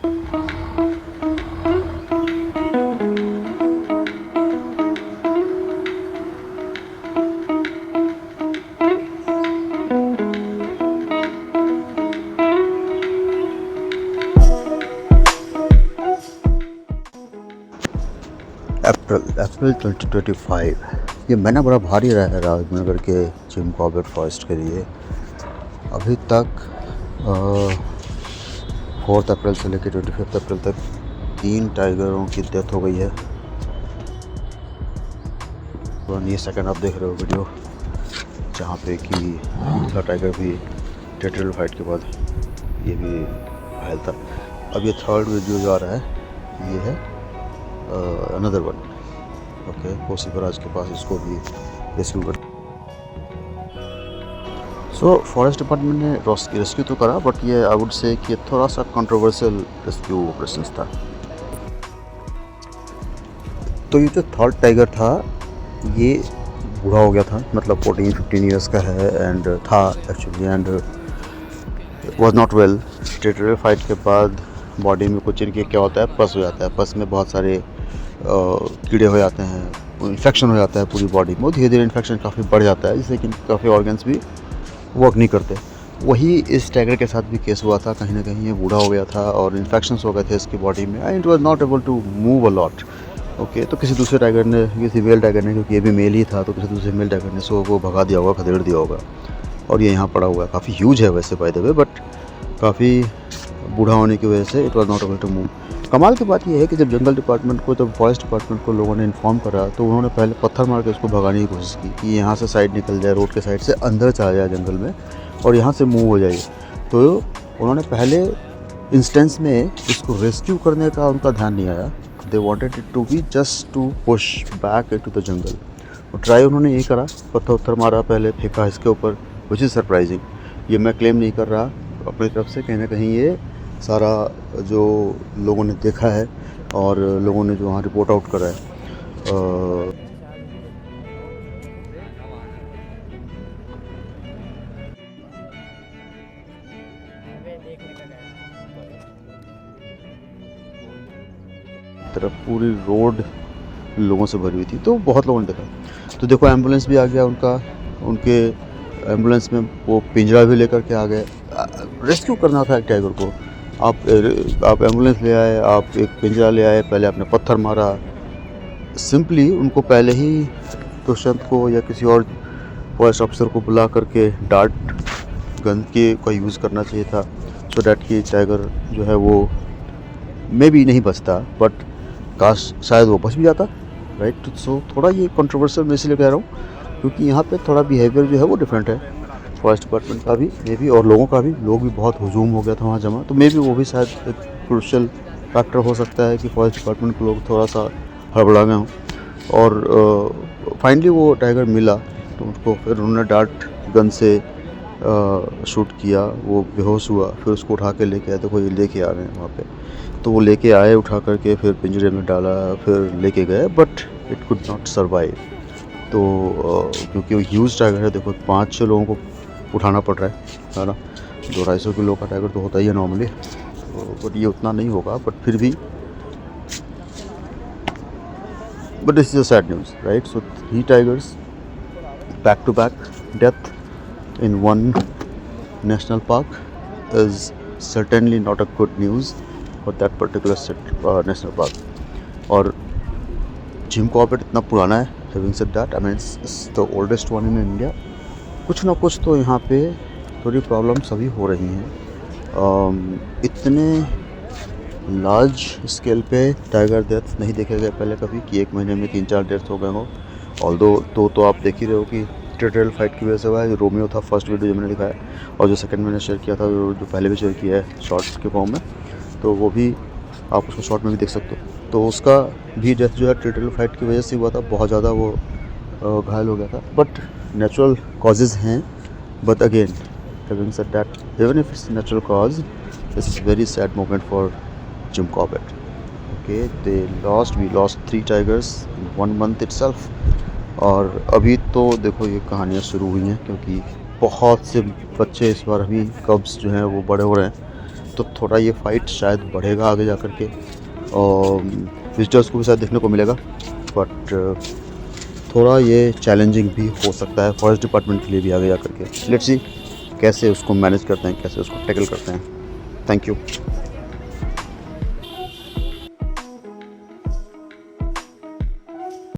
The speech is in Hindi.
अप्रैल 2025 ये महीना बड़ा भारी रहा है राजनगर के जिम कॉर्बेट फॉरेस्ट के लिए। अभी तक 4 अप्रैल से लेकर 25 अप्रैल तक 3 टाइगरों की डेथ हो गई है। तो ये सेकंड आप देख रहे हो वीडियो जहाँ पे कि दूसरा टाइगर भी टेट्रल फाइट के बाद ये भी घायल था। अब ये थर्ड वीडियो जो आ रहा है ये है another one. Okay, Kosi barrage के पास इसको भी रेस्क्यू कर। सो फॉरेस्ट डिपार्टमेंट ने रेस्क्यू तो करा, बट ये आई वुड से कि थोड़ा सा कंट्रोवर्शियल रेस्क्यू ऑपरेशन था। तो ये जो थर्ड टाइगर था ये बूढ़ा हो गया था, मतलब 14-15 ईयर्स का है एंड था actually, and was not well. टेट्रल फाइट के बाद बॉडी में कुछ इनके क्या होता है, पस हो जाता है। पस में बहुत सारे कीड़े हो जाते हैं, इन्फेक्शन हो जाता है पूरी बॉडी में। धीरे धीरे इन्फेक्शन काफ़ी बढ़ जाता है, जिससे कि काफ़ी ऑर्गन्स भी वर्क नहीं करते। वही इस टाइगर के साथ भी केस हुआ था। कहीं ना कहीं ये बूढ़ा हो गया था और इन्फेक्शंस हो गए थे इसकी बॉडी में, and it was not able to move a lot. Okay, तो किसी दूसरे टाइगर ने, किसी मेल टाइगर ने, क्योंकि ये भी मेल ही था, तो किसी दूसरे मेल टाइगर ने सो वो भगा दिया होगा, खदेड़ दिया होगा, और ये यहाँ पड़ा हुआ है। काफ़ी ह्यूज है वैसे बाय द वे, बट काफ़ी बूढ़ा होने की वजह से it was not able to move. कमाल की बात यह है कि जब जंगल डिपार्टमेंट को, जब फॉरेस्ट डिपार्टमेंट को लोगों ने इन्फॉर्म करा, तो उन्होंने पहले पत्थर मार के उसको भगाने की कोशिश की कि यहाँ से साइड निकल जाए, रोड के साइड से अंदर चला जाए जंगल में और यहाँ से मूव हो जाए। तो उन्होंने पहले इंस्टेंस में इसको रेस्क्यू करने का उनका ध्यान नहीं आया। They wanted it to be just to push back into the jungle. और ट्राई उन्होंने यही करा, पत्थर उत्थर मारा, पहले फेंका इसके ऊपर, विच इज़ सरप्राइजिंग। ये मैं क्लेम नहीं कर रहा अपनी तरफ से, कहीं ना कहीं ये सारा जो लोगों ने देखा है और लोगों ने जो वहाँ रिपोर्ट आउट करा है। तरफ पूरी रोड लोगों से भरी हुई थी, तो बहुत लोगों ने देखा। तो देखो एम्बुलेंस भी आ गया उनका, उनके एम्बुलेंस में वो पिंजरा भी लेकर के आ गए। रेस्क्यू करना था एक टाइगर को। आप एम्बुलेंस ले आए, आप एक पिंजरा ले आए, पहले आपने पत्थर मारा। सिंपली उनको पहले ही दुष्यंत को या किसी और फॉरेस्ट ऑफिसर को बुला करके डार्ट गन के का यूज़ करना चाहिए था, सो डैट कि टाइगर जो है वो मे भी नहीं बचता, बट काश शायद वो बच भी जाता, राइट। सो थोड़ा ये कंट्रोवर्शियल मैं इसलिए कह रहा हूँ क्योंकि यहाँ पे थोड़ा बिहेवियर जो है वो डिफरेंट है फॉरेस्ट डिपार्टमेंट का भी, मे भी, और लोगों का भी। लोग भी बहुत हुजूम हो गया था वहाँ जमा, तो मे भी वो भी शायद एक क्रूशियल फैक्टर हो सकता है कि फॉरेस्ट डिपार्टमेंट के लोग थोड़ा सा हड़बड़ा गए हों। और फाइनली वो टाइगर मिला, तो उसको फिर उन्होंने डार्ट गन से शूट किया, वो बेहोश हुआ, फिर उसको उठा के लेके आए। देखो ये लेके आ रहे हैं वहाँ पे, तो वो लेके आए, उठा करके फिर पिंजरे में डाला, फिर लेके गए, but it could not survive. तो क्योंकि वो ह्यूज टाइगर है, देखो 5-6 लोगों को उठाना पड़ रहा है ना। 200-250 किलो का टाइगर तो होता ही है नॉर्मली, बट ये उतना नहीं होगा, बट फिर भी, but this is a sad news, right. So 3 tigers back to back death in one national park is certainly not a good news for that particular national park. और जिम कॉर्बेट इतना पुराना है, having said that, I mean it's the oldest one in India. कुछ ना कुछ तो यहाँ पे थोड़ी प्रॉब्लम्स अभी हो रही हैं। इतने लार्ज स्केल पे टाइगर डेथ नहीं देखे गए पहले कभी कि एक महीने में 3-4 डेथ हो गए हो। ऑल्दो तो आप देख ही रहे हो कि टेट्रल फाइट की वजह से हुआ है। जो रोमियो था फर्स्ट वीडियो जो मैंने दिखाया, और जो सेकंड मैंने शेयर किया था, जो पहले भी शेयर किया है शॉर्ट्स के फॉर्म में, तो वो भी आप उसको शॉर्ट में भी देख सकते हो। तो उसका भी डेथ जो है टेट्रल फाइट की वजह से हुआ था, बहुत ज़्यादा वो घायल हो गया था। बट नेचुरल कॉजेज़ हैं, but again having said that, even if it's natural cause, this is very sad moment for Jim Corbett. Okay, we lost 3 tigers in 1 month itself. और अभी तो देखो ये कहानियाँ शुरू हुई हैं, क्योंकि बहुत से बच्चे इस बार अभी कब्स जो हैं वो बड़े हो रहे हैं, तो थोड़ा ये फाइट शायद बढ़ेगा आगे जा कर के और विजिटर्स को भी शायद देखने को मिलेगा, बट थोड़ा ये चैलेंजिंग भी हो सकता है फॉरेस्ट डिपार्टमेंट के लिए भी आगे जा कर के। लेट्स सी कैसे उसको मैनेज करते हैं, कैसे उसको टैकल करते हैं। Thank you.